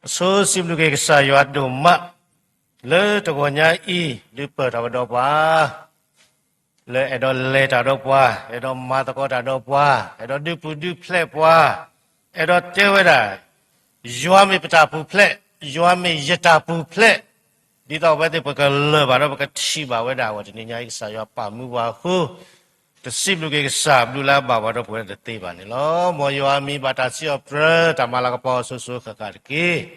So sibluke kesayu adu mak le tokonya I le pertawadopwa le edo le tadopwa edo matako tadopwa edo du plepwa edo teweda yuami petapu ple yuami yetapu ple di tau bete pekale baru pekati bawa dah wajib ni nyai kesayu apa muwahu tersibluke kesab dula bawa dah boleh detiba ni lo mau yuami batasi opera tamala kepo susu kekarki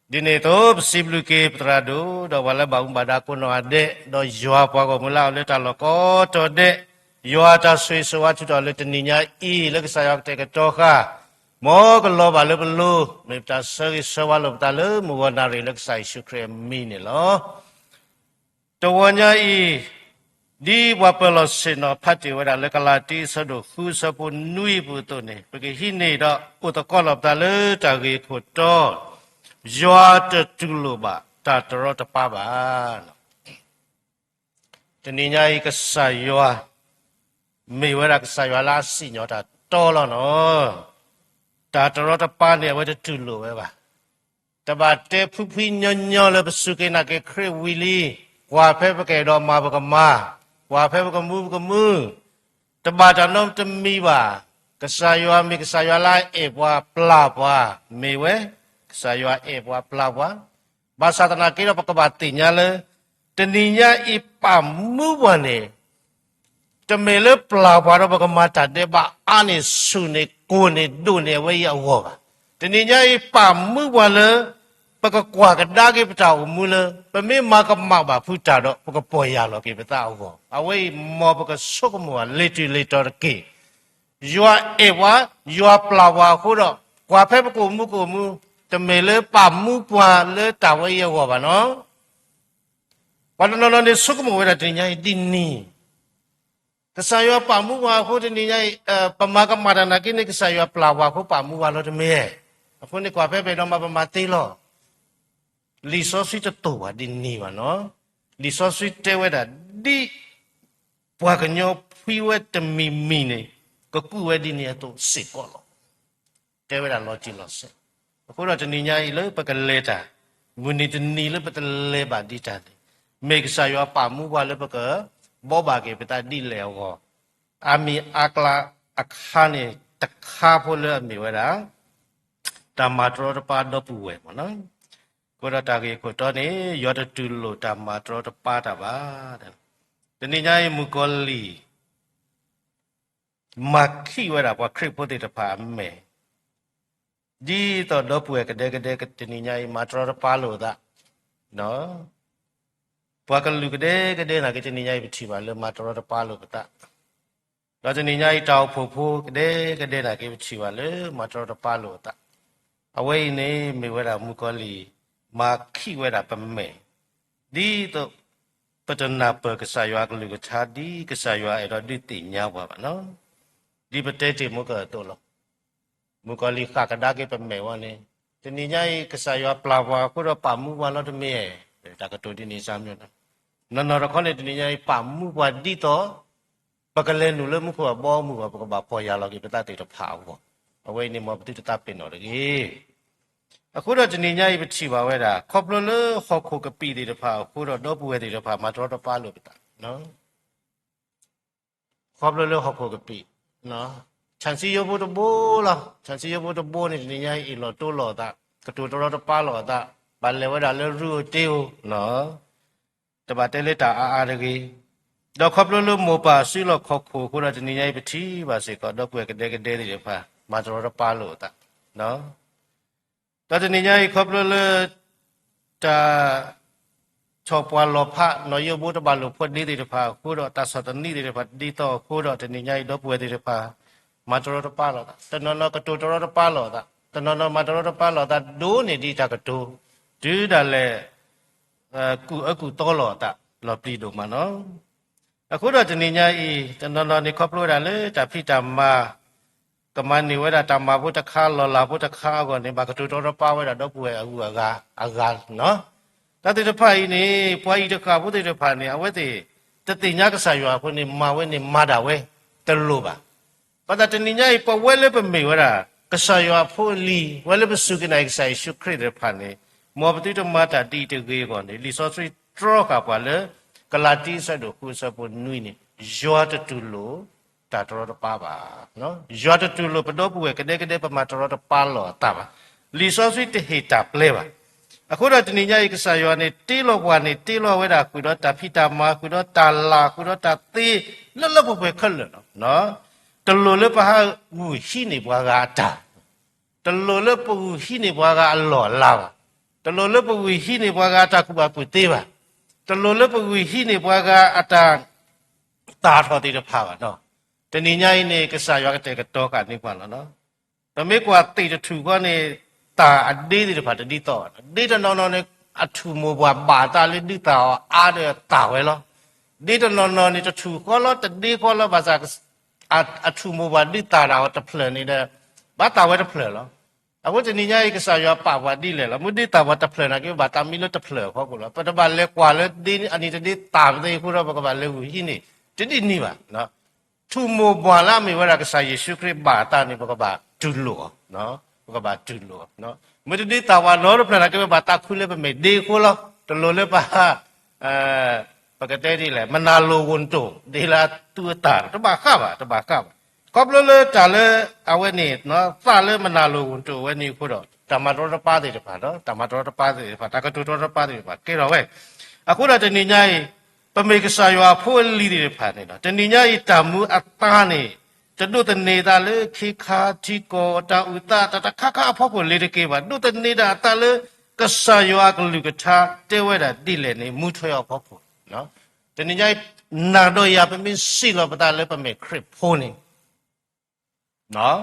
Dini tu sibluke petradu dah wala bau badaku no ade do jua apa ko mula oleh taloko to de yo ata sui suwa tu oleh teninya I le saya te ke toka mo kalau bale perlu mipta seri sewalo tale mu wanari le saya syukre mini lo tawanya I di wapelo sino pati wada le kalati sadu khu sapun nui putu ni pergi hini dak utakolo tale tagi kuto Jua tertulu ba, tak terus terpaban. Teninya I kesayua, miwara kesayua lasi nyota tolong no. Tak terus terpaban dia wajah tulu ba. Tabate pupi nyonyo le besuke nak kre wili, wape pakai doma berkema, wape berkemu. Tabata nom temi ba, kesayua mi kesayua lai wa pelapa miwe. Saya buat pelawak. Bahasa tanah kira pakai batinya le. Teninya ipamu wane. Temele pelawak pakai mata deba ane sune kune dunia waya wah. Teninya ipamu wane pakai kuah kedagi petau mula. Pemi makan mak putar dok pakai poya lagi petau wah. Awai mau pakai sok mua letu ke. Jua jua pelawak kuda. Kuah pe kumu. Temele pamu pua le tawa ia wa no. Pada nono ni suku wera tinya dini. Kesayu pamu wa aku tinya pemakam madana kini kesayu pelawa aku pamu wa lo demi. Aku ni kuape bedo ma pemati lo. Liso si tetu wa dini wa no. Liso si tewe da di pua kenyo piwe temi mini. Kekuwe dini itu sikolo. Tewe da lo se. Aku dah teninya ile pakai leta, muni teni ile pakai leba di tadi. Make saya apa mu wala pakai boba ke peta di lewa. Ami akla akhane takha pula ami wala. Tamatro pada puwe mana. Aku dah tagi aku tu ni yada dulu tamatro pada apa. Teninya mukoli maki wala apa kripo di depan me. Di to do pue kede ketininya I matro palo da no pua kalu kede na ketininya I bichi ba le matro palo ta do tininya I tau phu kede na ke bichi ba le matro palo ta awai ne me wera mukoli ma khi wera pamme di to patana pa kesaywa kalu ke thadi kesaywa ero di tinya ba no di petete mo ka to lo Mukali kakadagi pemewane. Teninya I kesayua pelawa aku dah pamu wala demi. Tak ketu di ni samnya. Nana rakone teninya I pamu wadi to. Bakalen dulu muka bawa muka pakai bapa ya lagi kita tidak tahu. Awak ini mau betul tetapin lagi. Aku dah teninya I beci bawa dah. Koplo le hokku kepi di depan. Aku dah dobu di depan matro depan lo kita. No. Koplo le hokku kepi. No. Chansi yo bodo bola, chansi yo bodo boni ni nyai ilo tu lo tak, ketu tu lo depan lo tak, balik wada le ru tiu, no, tempat le tak lagi. Dah kau perlu mopa si lo kau ku dah ni nyai beti, basi kau dah kue kede di depan, macam depan lo tak, no. Dah ni nyai kau perlu tak coba lopak, no yo bodo balu pun di depan, ku dah tak satu ni di depan, di to ku dah ni nyai dah kue di depan. Matro palo tak, tenono ketu palo tak, tenono matro palo tak, do ni di tak ketu, tu dah le aku tolo tak, lopi do mana, aku dah teninya I, tenono ni koplo dah le, tapi tambah kemani weda tambah pun tak kalau lah pun tak kau ni, bak ketu palo dah do pue aku agak, no, tapi depan ini, puai dekat pun depan ni, awak ti, tetinya kesayua aku ni mawe ni madawe terlupa. Pada teninya I pawele pemewara. ကဆာယောဖိုလီဝဲလဘစုကနိုင်ဆိုင်ရှုခရစ်တဲ့ဖာနေမောပတိတမတာတီတကေကောနေလီစောဆွေထရကပါလေကလာတီဆတ်တို့ခုစပုနွိနေယောတတူလို့တာတော်တပါပါနော်ယောတတူလို့ပတော့ပွေကတဲ့ပမာတော်တပါလောတာပါလီစောဆွေတဟေတာပလဲပါအခုတော့တဏိညာဧကဆာယောနေတေလောဘွားနေတေလောဝဲတာခုတော့တာဖိတာမာခုတော့တာလာခုတော့တာသေးလွတ်လွတ်ပွဲခက်လို့နော်တလူလပဟာဝူရှိနေဘွားကတာတလူလပူရှိနေဘွားကအလောလာပါတလူလပူရှိနေဘွားကတာခုပါခုသေးပါတလူလပူရှိနေဘွားကအတာတာထော်သေးတဲ့ဖာပါနော်တဏိညာနေကဆာယောကတဲ့ကတော့ကနေပါနော်တမေကွာတိတထူကနေတာအဒေးတဲ့ဖာတတိတော့ဒေးတနော်နော်နဲ့အထူမောဘွားပါတာလေးဒီတာအားတဲ့တာဝဲလောဒေးတနော်နော်နဲ့တထူခေါ်လို့တဒီခေါ်လို့ဘာသာအထူမောဘွားဒီတာတော့တဖလနေတဲ့ဘာတာဝဲတဖလလောအခုတဏိညာဧကဆာယောပါဘွားဒီလေလောမဒီတာဘတဖလနာကေဘာတာမီလို့တဖလခေါ်ကိုလောပတပါလဲကွာလဲဒီအနိတဒီတာတဲ့ခုတော့ဘကပါလဲဟိနေတတိနိပါနော်ထူမောဘွားလာမေဝရကဆာယေရှုခရစ်ဘာတာနေဘကပါဒူလို့နော်ဘကပါဒူလို့နော်မတဒီတာဝါလောဖလနာကေဘာတာခုလဲပမေဒီခုလောတလို့လဲပါပကတဲ့ဒီလေမနာလိုဝန်တုဒီလာတူတာတဘာခပါတဘာခပါကောပလလေတာလေအဝဲနေနော်စာလေမနာလိုဝန်တုဝဲနေခုတော့တမတော်တပါးတယ်ပါတော့တမတော်တပါးတယ်ပါတကတူတော်တပါးတယ်ပါကဲတော့ဝဲအခုတော့တဏိညာဤပမေကဆာယောဖိုလီတယ်ဖာနေတော့တဏိညာဤတမှုအသားနေတတုတနေတာလေခိခာတိကောတာဥတတခခအဖို့ကိုလေတကေပါတုတနေတာတလေကဆာယောကလူကထာတဲဝဲတာတိလေနေမူထွေအောင်ဖို့ဖို့နော်တဏိညာနာတော့ရပမေစီလောပတာလေပမေခရစ်ဖိုနေနော်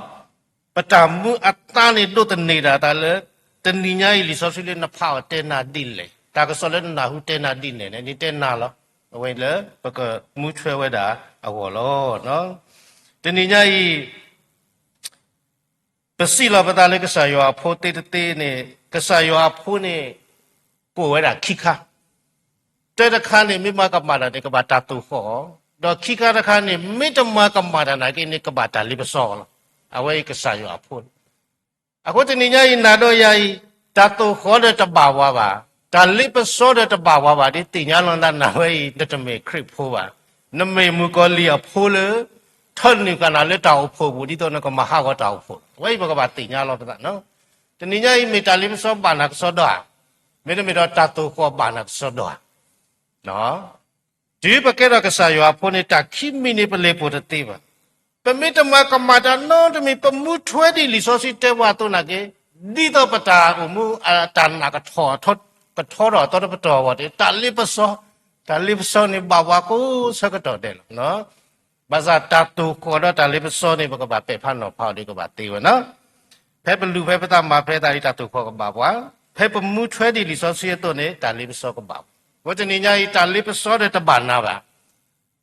ပတမှုအတားနေတို့တနေတာတလည်းတဏိညာဤလီဆောဆွေလေနဖောက်တဲနာတိလေတာကဆောလေနာဟုတဲနာတိနေနေတဲနာလောဝဲလေပကမှုချွဲဝဲတာအဝေါ်လောနော်တဏိညာဤပစီလောပတာလေကဆာယောအဖို့တေတေနေကဆာယောအဖို့နေပိုဝဲတာခိခါတဲတခါနေမိမကမာတာတေကဘာတာတူခောတော့ခိခါတခါနေမိတမကမာတာနာကိနေကဘာတာလိပစောလောအဝဲကဆာယောအဖို့အခုတဏိညာဤနာတော့ယာဤတာတူခောတဲ့တဘာဝပါဒါလိပစောတဲ့တဘာဝပါဒီတင်ညာလွန်တာနာဝဲဤတမေခရစ်ဖိုးပါနမေမူကောလီအဖိုးလေထန်နိကနာလက်တောက်ဖို့ဘူးဒီတော့ကမဟာကတောက်ဖို့ဝဲဘကဘာတင်ညာလောပတာနော်တဏိညာဤမေတ္တာလိပစောပါနာကစောတော့မေတ္တာတာတူခောပါနာကစောတော့နော်ဒီပကေရကဆာယောဖိုးနေတာခိမိနေပလေပိုတတိပါပမိတမကမာတာနောတမီပမှုထွဲဒီလီစောစီတဲဝါတုနာကေဒီတော့ပတာအမှုအတန်နာကထောထွတ်ကထောတော့တော်ပတော်ဝတ်တာလိပစောနေဘာဝကိုစကတော့တယ်နော်ဘာသာတတူခေါ်တော့တာလိပစောနေဘကဘာပဲဖန်တော့ဖောက်ဒီကဘာတေဝနော်ဖဲပလူဖဲပတာမာဖဲတာဒီတတူခေါ်ကဘာဘွာဖဲပမှုထွဲဒီလီစောစီတော့နေတာလိပစောကဘာဝတ်နေညာဤတာလိပစောတဲ့တဘာနာပါ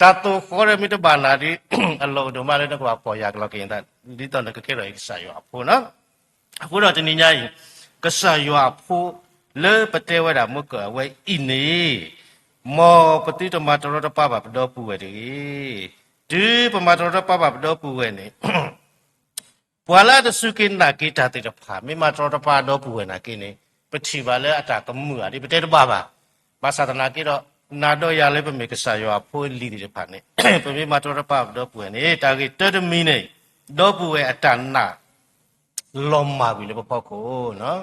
တတူခေါ်ရမိတဘာနာဒီအလုံးတို့မလည်းတော့ပေါ်ရကလကင်းတာဒီတော့ကခဲရဆာယောဖို့နော်အခုတော့တနေညာဤကဆာယောဖို့လေပတေဝဒမုကဝဲဣနေမောပတိတမတော်တပပပတော်ပူဝဲဒီဒီပမတော်တပပပတော်ပူဝဲနေဘွာလာတစုကိနာကိတာတိတဖာမိမတော်တပတော်ပူဝဲနာကိနေပတိပါလေအတာကမှုအဒီပတေတပပါဘာသာတနာကိတော့နာတော့ရလဲပမေကဆာယောဖိုးလီဒီဖာနေပမေမတော်တပပတော်ပူဝဲနေတာကိတတမီနေတော့ပူဝဲအတနာလောမာပြီလေပပေါကိုနော်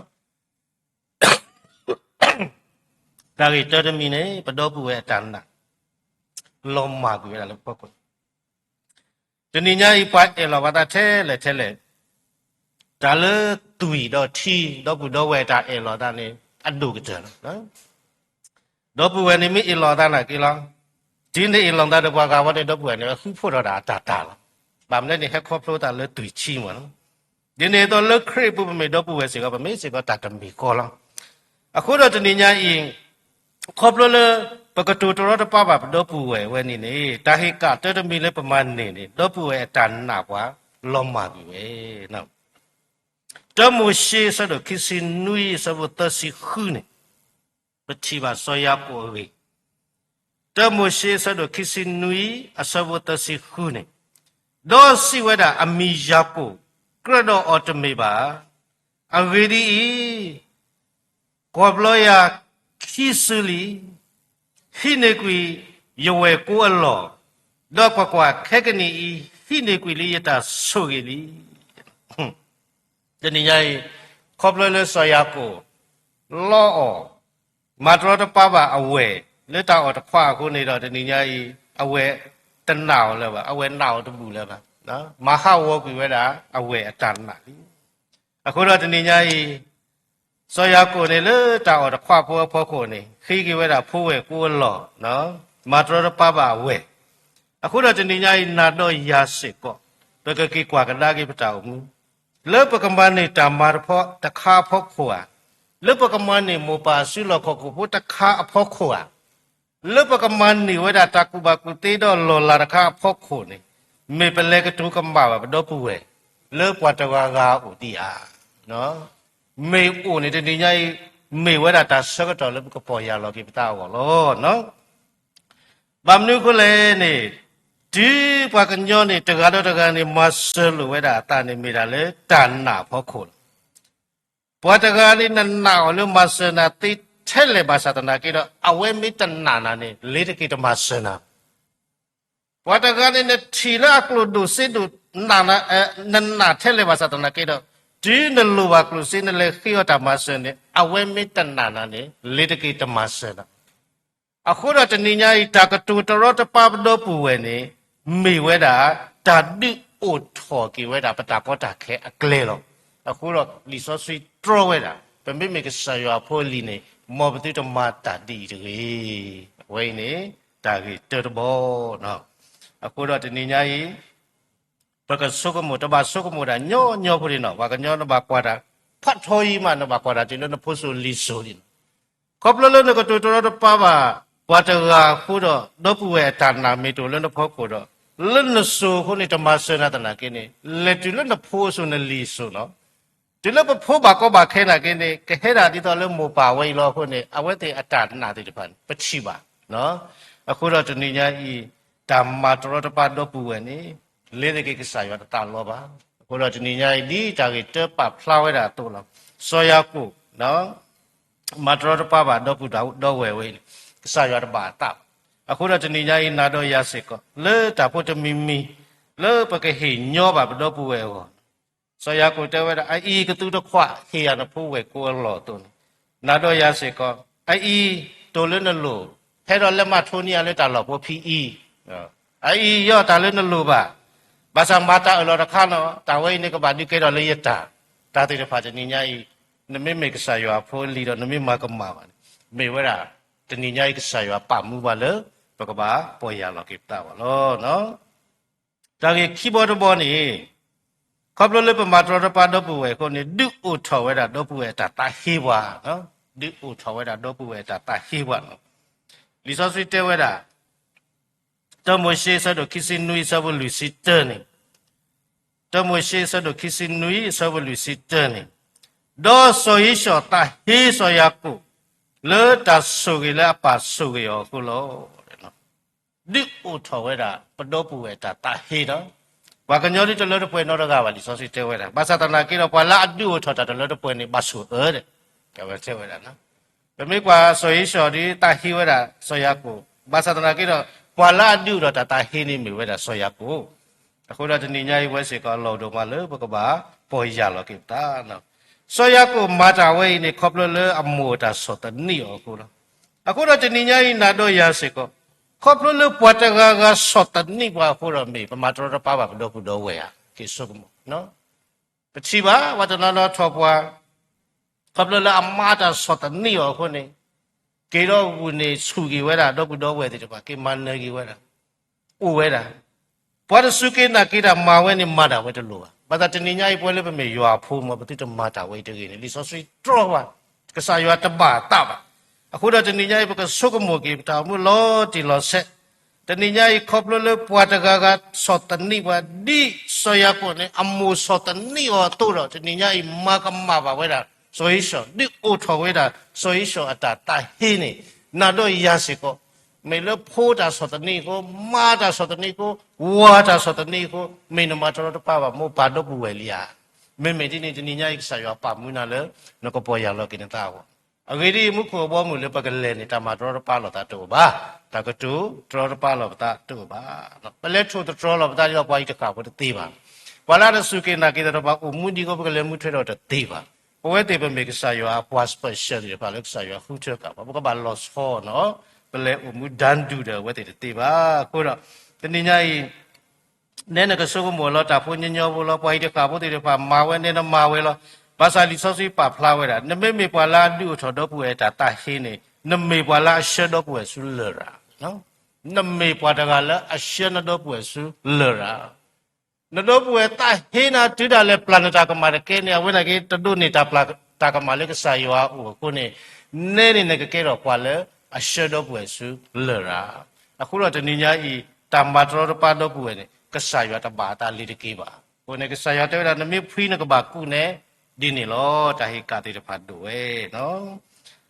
ဒါကြီးတော်တမီနေပတော်ပူရဲ့အတန်နာလောမာကူရလည်းပေါ့ကွတဏိညာဤပတ်အလောဘာတာထဲလေဒါလေတူရီတော့ထီတော့ဘူးတော့ဝဲတာအလောတာနေအတုကကြနော်တော့ဘူးဝဲနေမိအလောတာနာကိလောဒီနေအလောတာတဘွားကဝတ်တဲ့တော့ဘူးနေခုဖို့တော့တာတာလားဗာမလဲနေဟက်ခေါဖလိုတာလေတူချီမနော်ဒီနေတော့လေခရစ်ပူမေတော့ဘူးဝဲစေကပမေစေကတာတမီကောလားအခုတော့တဏိညာဤခေါပလလပကတူတော်တပပတော့ပူဝဲနေနေတာဟိကတတမီလေပမာနေတော့ပူဝဲအတန်နာကွာလောမာပြီပဲနော်တမှုရှိစတော့ခိစင်နွီစဘတစီခုနေပတိပါဆောရကိုဝေတမှုရှိစတော့ခိစင်နွီအစဘတစီခုနေတော့စီဝဲတာအမီယာကို กระโดดออตเมบาอเวดีกอบลอยขี้สุลีฮิเนกุยยเวกัวหล่อดอกกว่าแค่กันนี้ฮิเนกุยลียตาสุกิลีจะนี่ไงครบเลยสอยากูล่อมาตรอดป้าบ่าเอาเวหรือตาออดคว้าคนนี้เราจะนี่ไงเอาเวตันหนาวเลยว่ะเอาเวหนาวตะบูเลยว่ะนะมาเข้าวกุยเวดาเอาเวตันหนาအခုတော့တနည်းကြီးစောရကိုနေလေတောက်တော့ခွာဖို့ဖို့ကိုနေခိကိဝဲတာဖိုးဝဲကိုလောနော်မာတရပပဝဲအခုတော့တနည်းကြီးနာတော့ရာစစ်ကောတကကိကွာကလာကိပတောက်မူလေပကမနေတာမာဖောတခါဖောခွာလေပကမနေမောပါဆုလခကိုဖို့တခါအဖောခွာလေပကမနေဝဲတာတကူပါကူတေးတော့လောလာတခါဖောခွနေမေပလဲကတူကမ္ဘာဘတော့ပူဝဲလေပွားတဝါကဥတီအားနော်မေအိုနေတဲ့နေကြီးမေဝရတာစကတော့လည်းကပေါ်ရလောကိပတာဝလောနော်ဗမနုခလေနေဒီပကညောနေတကားတော့တကားနေမဆလူဝဲတာတာနေမိတာလေတဏနာဖောခုပွားတကားနေနနာလို့မဆနာတိထဲလေဘာသာတနာကိတော့အဝဲမိတနာနာနေလေးတကိတမဆနာပွားတကားနေထီလာကလို့ဒုစစ်ဒုနာနာနနာထဲလေဘာသာတနာကိတော့ဒီနလိုပါကလို့စင်းလေခိယတမဆန်နဲ့အဝဲမေတ္တနာနာနဲ့လေတကိတမဆန်တာအခုတော့တဏိညာဤတာကတူတရောတပပတော်ပူဝဲနေမေဝဲတာတာတိအိုထော်ကိဝဲတာပတာကောတာခဲအကလေတော့အခုတော့လီဆောဆွီထရဝဲတာပမေမေကဆာယဖိုလီနေမောပတိတမတာတိတေဝဲနေတာကိတတဘောနော်အခုတော့တဏိညာဤပကဆုကမတဘာဆုကမတာညောညောဖရိနော်ဘာကညောနဘာကွာတာဖတ်ထော်ဤမနဘာကွာတာဒီလိုနဖို့ဆိုလီဆိုဒီကောပလလနကတူတော်တပါပါဝတရာခုတော့တော့ပူဝဲတာနာမေတူလနဖို့ကိုတော့လနဆိုခုနေတမဆနာတနာကိနေလက်တူလနဖို့ဆိုနလီဆိုနော်ဒီလိုဖို့ဘာကောဘာခဲနာကိနေကဟဲတာဒီတော့လမောပါဝဲလောခုနေအဝဲတေအတာနာတိတပန်ပချိပါနော်အခုတော့တဏိညာဤဓမ္မတော်တပါတော့ပူဝဲနေလေတကိကဆာယောတာလောပါကိုတော့ဒီညိုင်ဒီတာကိတပဖလာဝဲတာတော့လောစောရကုနော်မတရတပပါတော့ပုတော့ဝဲဝဲကဆာယောတပါတာအခုတော့ဒီညိုင်နာတော့ရစစ်ကောလေတာဖို့တမီမီလေပကဟိညောပါတော့ပူဝဲဟောစောရကုတဲဝဲတာအီကတူတော့ခွဟေရနဖို့ဝဲကိုလောတော့နာတော့ရစစ်ကောအီတိုလနလို့ဖဲတော့လက်မထိုးနေရလဲတာလောဖို့ဖီအီအီရောတာလဲနလို့ပါဘာသာမတာအလောရခါနော်တာဝိနေကဘာဒီကေတော့လေယတာတာတိတဖာတနိညာဤနမေမေကဆာယောဖိုလီတော့နမေမကမပါမေဝရာတနိညာဤကဆာယောပမှုပါလေပကဘာပေါ်ရလောကိတာပါလောနော်တာကေခိဘောတဘောနေခပ်လို့လေပမာတော်တပါတော့ပူဝဲကိုနေဒုဥထော်ဝဲတာတော့ပူဝဲတာတာဟေဘွာနော်ဒုဥထော်ဝဲတာတော့ပူဝဲတာတာဟေဘွာနော်လီဆောဆွေတဲဝဲတာတမွေရှိဆဒခိစင်နွီဆဘလူစီတနေတမွေရှိဆဒခိစင်နွီဆဘလူစီတနေဒေါ်ဆိုယရှောတာဟေဆိုယကုလေတဆုကေလာပါဆုကေယောကုလောတဲ့နော်ဒီဥထောဝဲတာပတောပူဝဲတာတာဟေတော့ဘာကညောဒီတလို့တပွဲနော်တကပါလီစောစီတဲဝဲတာဘာသာတနာကေတော့ပွာလာအတူထောတာတလို့တပွဲနေပါဆုတဲ့ကဲဝဲတဲဝဲတာနော်ဘယ်မိကွာဆိုယရှောဒီတာဟေဝဲတာဆိုယကုဘာသာတနာကေတော့ပွာလာဒုရတာတာဟင်းနေမိဝဲတာဆောရကိုအခုတော့ဒီညကြီးဝဲစေကလောတော့မလို့ဘကဘာပေါ်ရလောကိတာနော်ဆောရကိုမာတာဝဲနေခေါပလလအမိုတာဆောတနီယောကိုနော်အခုတော့ဒီညကြီးနာတော့ရစေကခေါပလလပွားတကာကဆောတနီဘာဟိုရမေပမာတော်တပါပါဘတော့ဘတော့ဝဲရကိဆုကမနော်ပချိပါဝတနာလောထောပွားခေါပလလအမာတာဆောတနီယောခုနေကေတော့ဘူးနေစုကြီးဝဲတာတော့ဘူးတော့ဝဲတယ်တပါကေမန်နေကြီးဝဲတာဥဝဲတာဘာလို့စုကေနာကေတာမာဝဲနေမာတာဝဲတလို့ဘာသာတနိညာကြီးပွဲလေးပဲမေရွာဖိုးမပတိတမာတာဝဲတကြီးနေလီဆောဆွီထရပါကဆာရွာတပါတာပါအခုတော့တနိညာကြီးဘကဆုကမောကေတာမလို့တီလောဆက်တနိညာကြီးခေါပလို့လေပွားတကာကစောတနိပါဒီဆောရကိုနေအမှုစောတနိရောတို့တော့တနိညာကြီးမာကမပါဝဲတာ所以说，你乌托为了，所以说啊，大黑呢，那都也是个，没了破的说的那个，马的说的那个，我的说的那个，没那么多的爸爸没把都不为了呀。妹的你家一个啥药把木那了，那个包养了给你打我。啊，为的木可包木了把个来你他妈抓着把了他走吧，他个走抓着把了他走吧，本来出的抓了他要把一个搞不的对吧？完了的时间那给他把木的个把个来木吹到的对吧？我这边每个啥药啊，不是不是的，把那个啥药胡扯搞，不过把老错喏，本来我们单独的我得对吧？或者，等你家一。nên là cái số của lo trả phụ nhân nhau vô lo quay được cả bố thì được phải mà quên nên nó mà quên lo bà sai lý số suy bà phá vậy đó nên mấy bà la đưa cho đó bùi trả tài khi này nên mấy bà la sẽ đó bùi su lừa ra nó nên mấy bà đã là sẽ nó đó bùi su lừa ra nó đó bùi tài khi nào thứ đó là plan ta cái mà cái này với cái đó này ta plan ta cái mà cái sai hoa của cô này nên này cái đó qua là sẽ đó bùi su lừa ra à khu đó thì nhìn nhá tam bát rồi ba đó bùi này cái sai hoa ta bà ta lì cái bà cô này cái sai hoa tới là nó mới phi nó cái bà cô này đi này lo ta hi cả thì phát đuổi nó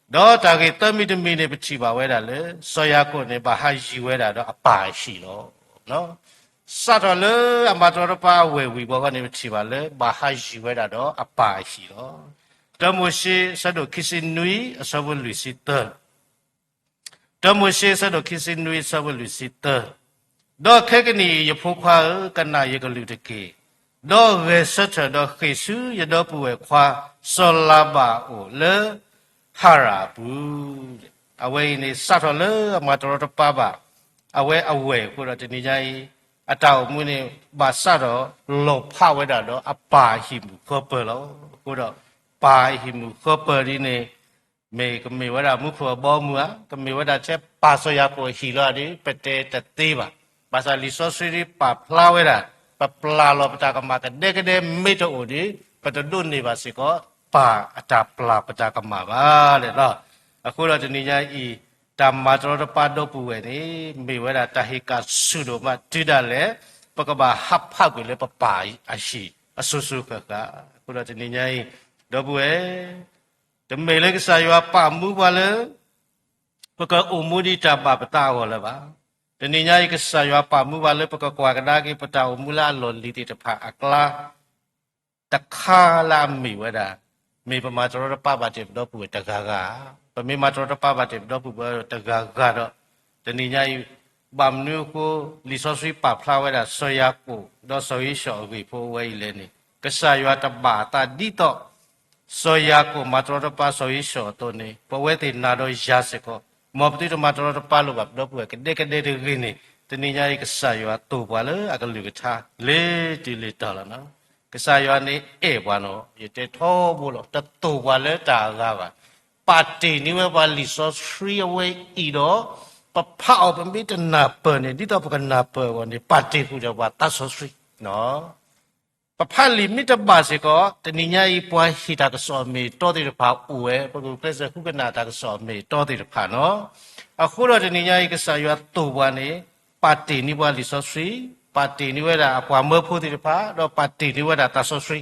đó ta cái tâm mình này bị chỉ bảo vậy là le sai hoa cô này bà hay gì vậy là đó bà xí lo nó sát rồi le amma rồi ba về bảo cái này bị chỉ bảo le bà hay gì vậy là đó bà xí lo đó mới sẽ được khi xin nuôi sao với lùi sĩ tơ đó mới sẽ được khi xin nuôi sao với lùi sĩ tơ đó cái này yêu phụ khoa cái này yêu cái lùi được kì đó về sát rồi đó khi xứ yêu đó bùi khoa solaba ô lơ harabu away này sát rồi lơ mà rồi đó ba ba away của nó thì như vậy à tao muốn này bà sát rồi lột phá với đó bà hiểm khó bờ đó của đó bà hiểm khó bờ đi này mày cái màyว่ามุขบ่มัวก็มายว่าเจ็บปาสยาโกหิลาดิเปเตตตีบะภาษาลิโซซิริปาพลาเวดาปะปลาโลปตากมากันเด็กเดไม่โตอดิปะตดุนนี่บาสิก็ปาอัตาปลาปตากมาบาเลยเนาะအခုတော့ဒီနေ့ဤတမ္မာတော်တပါတော့ပူဝဲနေမိဝဲတာတဟိကဆုတော်မှာတိတယ်လေပကဘာဟပ်ဖက်ကိုလေပပါအရှိအဆူဆူကအခုတော့ဒီနေ့တော့ပူဝဲတမေလေကစားရွာပမှုပါလေပကအုံမူဒီတပါပတာဟောလေပါတနိညာဤကစားရွာပမှုပါလေပကကွာကနာကိပတာအုံမူလာလောလီတိတဖာအကလာတခါလာမိဝဒမေပမာတော်တပပါတိတော့ပူတကာကပမေမာတော်တပပါတိတော့ပူတကာကတော့တနိညာဤဘမ်နုကိုလီဆောဆွေပဖလာဝဒဆောယာကိုတော့ဆောယီရှောဝေဖိုဝဲလေနေကစားရွာတပါတာဒီတော့ဆိုရကိုမတော်တပါဆိုရရှောတော့နေပဝဲတိနာတော့ရစကောမောပတိတမတော်တပါလို့တော့ပွေကတဲ့ကတဲ့ရင်းနေတနိညာရိကဆာယောတူပါလေအကလူကထားလေတီလေတော်လာနော်ကဆာယောနေဧပွားနော်ရတဲ့ထောဖို့လို့တတူပါလေတာကပါပါတီနိဝပါလီဆောစရီအဝေးဤတော့ပဖောက်ပမိတနာပနေဒီတော့ပကနာပဝနေပါတီခုတော့ပါတဆောစရီနော်ปะพันลิมิตบาสิก็ตนิญาอีปัวหิตากสอมีตอติรภาอูเอปะกุเพลซะคุกนาตากสอมีตอติรภาเนาะအခုတော့တနိညာဤကဆာရွာတူပါနေပါတီနိဘလီဆောဆွီပါတီနိဝဒအပွားမဖို့တိရဖာတော့ပါတီနိဝဒတဆောဆွီ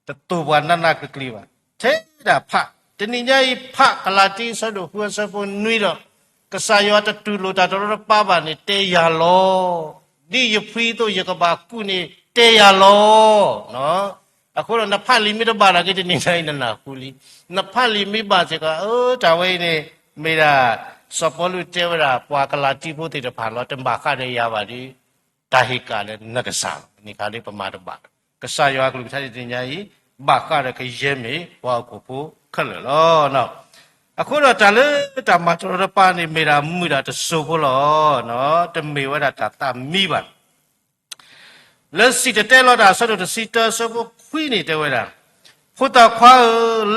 တတူပါနနကကလီပါထဲတာဖတနိညာဤဖကလာတိဆဒုဟွဆဖုနွီတော့ကဆာရွာတတူလိုတာတော်ပါပါနေတေရလောဒီယဖီတော့ယကဘာကုနေတေရလောနော်အခုတော့နဖလီမိတဘာလာကိတနေနိုင်နာကူလီနဖလီမိပါစေကတာဝဲနေမေရာစပလူတေဝရာပွာကလာတိဖို့တေတဖာလောတမ္ဘာခရရပါဒီတာဟိကလည်းနကဆာနိခါလေးပမာတပါကဆာယောကလူထားတဲ့ညာကြီးဘာခရခရဲမေဝါကိုဖို့ခက်လောနော်အခုတော့တလေတမတော်ပါနေမေရာမှုတာတဆိုဖို့လောနော်တမေဝရတာတမိပါလက်စီတဲလောတာဆတ်တဲ့စီတဆဘခွိနေတဲ့ဝဲတာဖို့တာခွာ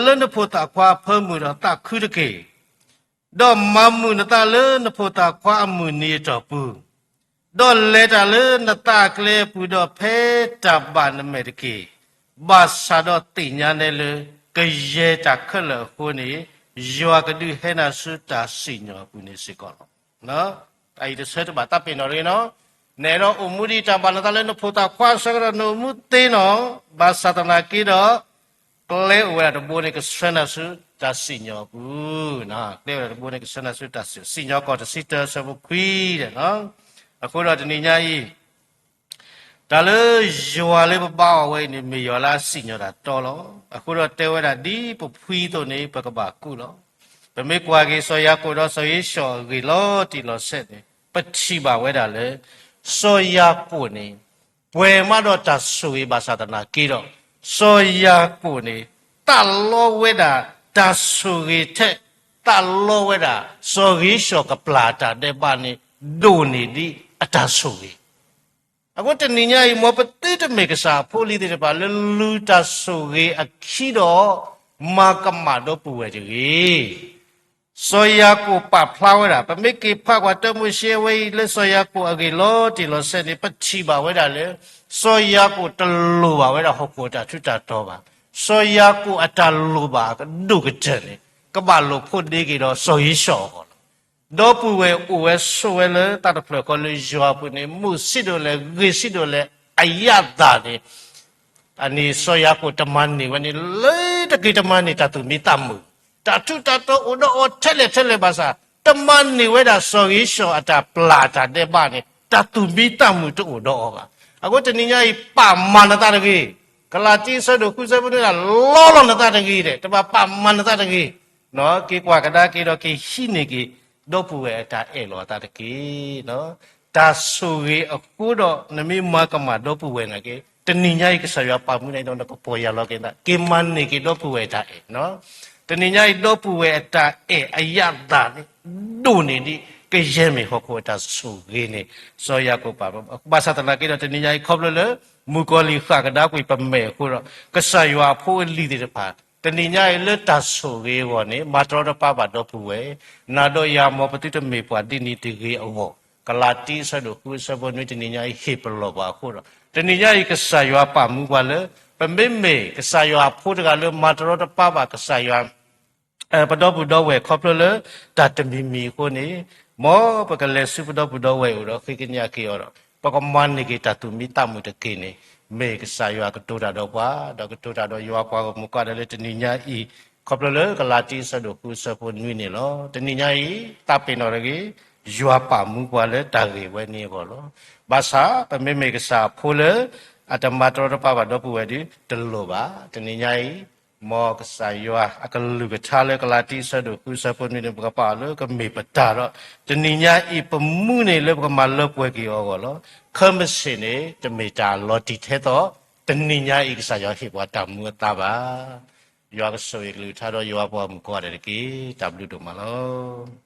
လနဖို့တာခွာဖမှုတော့တခုတကေတော့မမှုနတလနဖို့တာခွာမှုနေတော့ပူတော့လေတလနတကလေပူတော့ဖဲတဘာနမေတကေဘာသာတော့တင်ညာနေလေကရဲတာခလခုနေယောကဒုဟဲနာစုတာစိညောပူနေစကောနော်အဲ့ဒီဆက်ဘာတပ်ပင်တော်ရနော်နေတော့အမှုဒီတဘာနတလည်းနဖို့တာခွာစကရနမှုသေးနော်ဘာသာတနာကီတော့ကလေဝဲတော့ဘိုးနေကဆနာစုတာစိညောဘူးနော်ကလေဝဲတော့ဘိုးနေကဆနာစုတာစိညောကောတစိတဆဘခွီတဲ့နော်အခုတော့ဒီညကြီးတ ဒါလေရွာလေးပေါ့ဝဲနေမေရွာလားစီညောတာတော်လို့အခုတော့တဲဝဲတာဒီပဖွီးတော့နေပကပါကုလို့ဗမေကွာကြီးဆိုရကိုတော့ဆိုရရှော်ကြီးလို့တီလို့ဆက်တယ်ပချိပါဝဲတာလေဆိုရကိုနေဘွယ်မတော့တဆူဘာသာတနာကီတော့ဆိုရကိုနေတလောဝဲတာတဆူကြီးတဲ့တလောဝဲတာဆိုရရှော်ကပလာတာတဲ့ပါနေဒိုနေဒီအတဆူကြီးအခုတနင်္ညာရီမောပတိတမေကစားဖိုလီတဲ့ပါလူတဆူကြီးအခီတော့မာကမတော့ပူဝဲကြီးဆိုရကိုပဖလာဝဲတာပမေကိဖကွာတမှုရှေဝဲလေဆိုရကိုအကေလို့တီလို့ဆက်နေပချိပါဝဲတာလေဆိုရကိုတလူပါဝဲတာဟုတ်ကိုတာထွတ်တာတော့ပါဆိုရကိုအတလူပါဒုကတဲ့လေကဘာလို့ဖို့ဒီကေတော့ဆိုရရှော့ကောတော့ပူဝဲဥဝဲဆိုဝဲလေတတ်ဖလကလေဂျွာပုနေမှုစစ်တော့လေဂေစစ်တော့လေအယတာနေအနီဆိုရကိုတမန်နေဝနေလေတကေတမန်နေတတူမိတမှုတထုတတော့ဥတော့ထဲလေပါစားတမန်နေဝဲတာဆိုရရှောအတာပလာတာတဲ့ပါနေတတူမိတမှုတို့တော့ပါအခုတနင်္ညာရီပါမန္တတကြီးကလာတိဆဒုခုစပုနေတာလောလောနတတကြီးတဲ့တပါမန္တတကြီးနော်ကေကွာကဒါကေတော့ကေရှိနေကေတော့ပူဝဲတာအဲ့လောတာတကြီးနော်ဒါဆိုရအခုတော့နမိမကမတော့ပူဝဲနေကေတနင်္ညာရီကဆရပါမှုနေတော့ပေါ်ရလောကေတာကေမန်နေကေတော့ပူဝဲတာအဲ့နော်တနင်္ညာရီတော့ပူဝဲတာအဲ့အယတာနေဒုနေဒီကရဲမေဟောတာဆူရင်းနေဆိုရကိုပါဘာသာတနာကေတော့တနင်္ညာရီခေါပလို့လေမူကောလီခါကဒါကိုပမဲခုတော့ကဆရဖိုးလီတဲ့ပါတနင်္ညာရီလက်တဆူရေးပေါ်နေမတော်တော့ပါတော့ပူဝဲနာတော့ရမောပတိတမေပွားတိနီတီကြီးအောကလာတီဆဒုခုစဘနွေတနင်္ညာရီဟေပလောပါခုတော့တနင်္ညာရီကဆရပါမှုပါလေပမေမေကဆရဖိုးတကလေမတော်တော့ပါကဆရပတော့ဘူးတော့ဝဲခေါပလို့တတမီမီကိုနေမောပကလေစုပတော့ဘူးတော့ဝဲတော့ခိကညာကေရောပကမန်နေကေတတူမီတမှုတကေနေမေကဆာယကတိုတာတော့ကွာတော့ကတိုတာတော့ရွာကွာကိုမကွာတယ်လေတဏိညာဤခေါပလို့ကလာတိဆဒုခုစပုနွိနေလောတဏိညာဤတပင်တော်ရေရွာပါမှုကွာလေတာကေဝဲနေကောလောဘာသာပမေမေကဆာဖိုးလေအတမတော်တော့ပါတော့ပူဝဲဒီတလို့ပါတဏိညာဤမောကဆာယောအကလူကချာလေကလာတိဆဒုခုစပုနွိနေပကပါလို့ကမေပတာတော့တဏိညာဤပမှုနေလေပကမလောပွဲကေရောကောလောခမစင်နေတမေတာလော်တီထဲတော့တဏိညာဤကဆာယောဟိဘဝတမှုတာပါယောကဆိုရကလူထားတော့ယောဘဝမကွာတယ်ကေ W တို့မလော